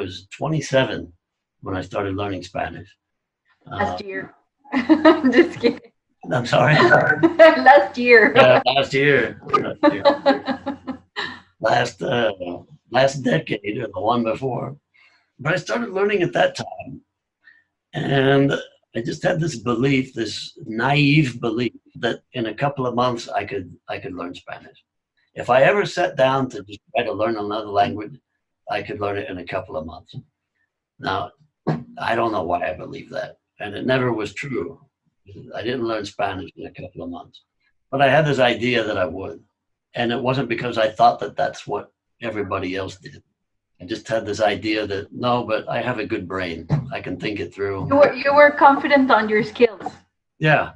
was 27 when I started learning Spanish. Last year. I'm just kidding. I'm sorry. Last year. Last year. Last last decade or the one before. But I started learning at that time, and I just had this belief, this naive belief, that in a couple of months I could learn Spanish. If I ever sat down to just try to learn another language, I could learn it in a couple of months. Now, I don't know why I believe that, and it never was true. I didn't learn Spanish in a couple of months, but I had this idea that I would, and it wasn't because I thought that that's what everybody else did. I just had this idea that no, but I have a good brain. I can think it through. You were confident on your skills. Yeah,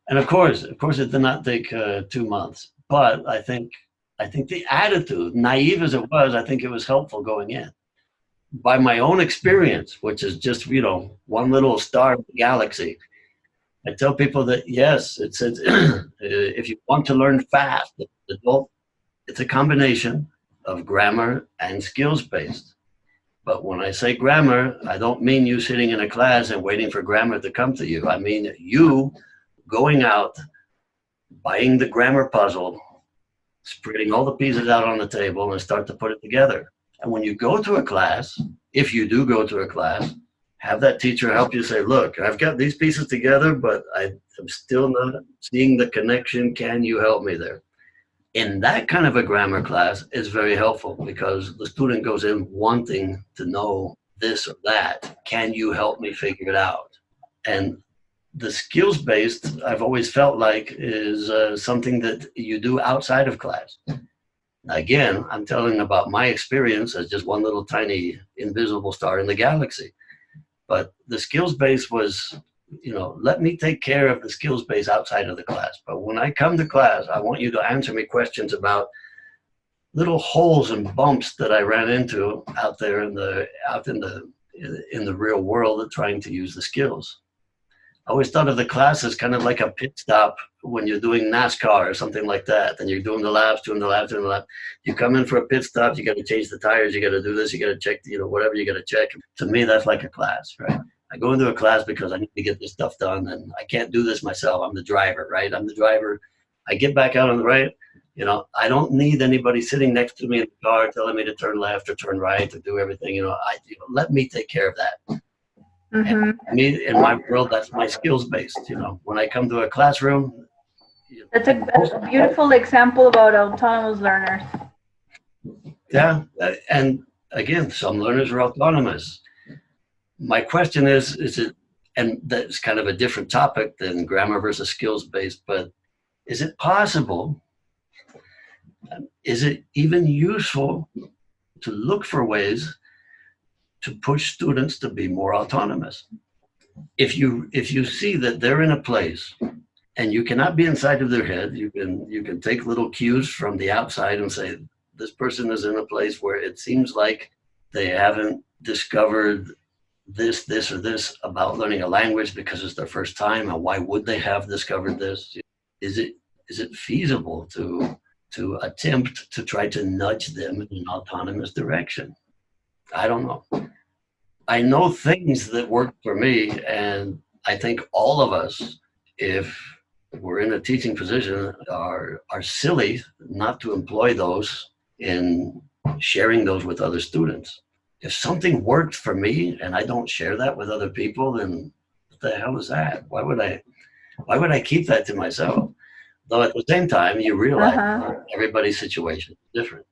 and of course, it did not take 2 months. But I think the attitude, naive as it was, I think it was helpful going in. By my own experience, which is just one little star in the galaxy, I tell people that yes, it says if you want to learn fast, it's a combination of grammar and skills based. But when I say grammar, I don't mean you sitting in a class and waiting for grammar to come to you. I mean you going out, buying the grammar puzzle, spreading all the pieces out on the table and start to put it together. And when you go to a class, if you do go to a class, have that teacher help you say, look, I've got these pieces together, but I'm still not seeing the connection. Can you help me there? In that kind of a grammar class, it's very helpful because the student goes in wanting to know this or that. Can you help me figure it out? And the skills-based, I've always felt like, is something that you do outside of class. Again, I'm telling about my experience as just one little tiny invisible star in the galaxy. But the skills base was, let me take care of the skills base outside of the class. But when I come to class, I want you to answer me questions about little holes and bumps that I ran into out there in the real world trying to use the skills. I always thought of the class as kind of like a pit stop when you're doing NASCAR or something like that, and you're doing the laps. You come in for a pit stop, you got to change the tires, you got to do this, you got to check, whatever you got to check. To me, that's like a class, right? I go into a class because I need to get this stuff done, and I can't do this myself. I'm the driver, right? I'm the driver. I get back out on the right. I don't need anybody sitting next to me in the car telling me to turn left or turn right or do everything. Let me take care of that. Mm-hmm. And me, in my world, that's my skills based. When I come to a classroom, that's a beautiful example about autonomous learners. Yeah, and again, some learners are autonomous. My question is it, and that's kind of a different topic than grammar versus skills based, but is it possible? Is it even useful to look for ways to push students to be more autonomous? If you see that they're in a place and you cannot be inside of their head, you can take little cues from the outside and say, this person is in a place where it seems like they haven't discovered this or this about learning a language because it's their first time, and why would they have discovered this? Is it feasible to attempt to try to nudge them in an autonomous direction? I don't know. I know things that work for me, and I think all of us, if we're in a teaching position, are silly not to employ those in sharing those with other students. If something worked for me and I don't share that with other people, then what the hell is that? Why would I keep that to myself? Though at the same time, you realize everybody's situation is different.